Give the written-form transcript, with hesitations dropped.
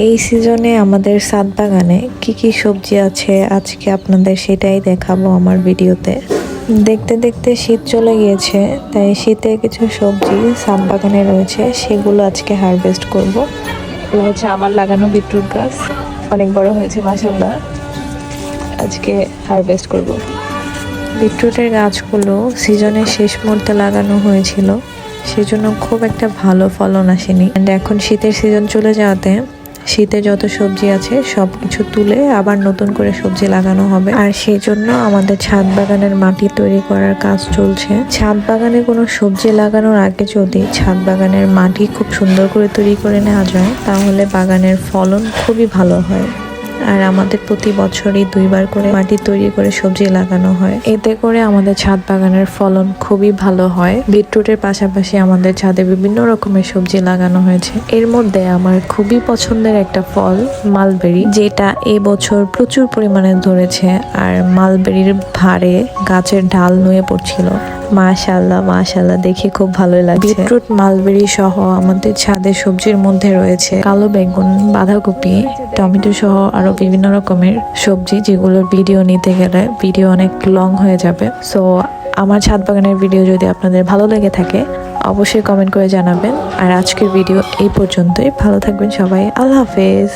এই সিজনে আমাদের ছাদ বাগানে কি কি সবজি আছে আজকে আপনাদের সেটাই দেখাবো আমার ভিডিওতে। দেখতে দেখতে শীত চলে গিয়েছে, তাই শীতের কিছু সবজি ছাদ বাগানে রয়েছে, সেগুলো আজকে হারভেস্ট করব। এগুলো হচ্ছে আমার লাগানো বিটরুট গাছ, অনেক বড় হয়েছে মাশাআল্লাহ। আজকে হারভেস্ট করব। বিটরুটের গাছগুলো সিজনের শেষ মুহূর্তে লাগানো হয়েছিল, সেজন্য খুব একটা ভালো ফলন আসেনি। এখন শীতের সিজন চলে যাওয়াতে শীতে যত সবজি আছে সবকিছু তুলে আবার নতুন করে সবজি লাগানো হবে। আর সেই জন্য আমাদের ছাদ বাগানের মাটি তৈরি করার কাজ চলছে। ছাদ বাগানে কোনো সবজি লাগানোর আগে যদি ছাদ বাগানের মাটি খুব সুন্দর করে তৈরি করে নেওয়া যায়, তাহলে বাগানের ফলন খুবই ভালো হয়। আর আমাদের প্রতি বছরই 2 বার করে মাটি তৈরি করে সবজি লাগানো হয়, এতে করে আমাদের ছাদ বাগানের ফলন খুবই ভালো হয়। বিটরুটের পাশাপাশি আমাদের ছাদে বিভিন্ন রকমের সবজি লাগানো হয়েছে। এর মধ্যে আমার খুবই পছন্দের একটা ফল মালবেরি, যেটা এবছর প্রচুর পরিমাণে ধরেছে। আর মালবেরির ভারে গাছের ডাল নুয়ে পড়ছিল। মাশাআল্লাহ মাশাআল্লাহ, দেখে খুব ভালোই লাগছে। বিটরুট, মালবেরি সহ আমাদের ছাদের সবজির মধ্যে রয়েছে কালো বেগুন, বাঁধাকপি, টমেটো সহ আরো বিভিন্ন রকমের সবজি, যেগুলোর ভিডিও নিতে গেলে ভিডিও অনেক লং হয়ে যাবে। সো আমার ছাদ বাগানের ভিডিও যদি আপনাদের ভালো লেগে থাকে অবশ্যই কমেন্ট করে জানাবেন। আর আজকের ভিডিও এই পর্যন্তই। ভালো থাকবেন সবাই, আল্লাহ হাফেজ।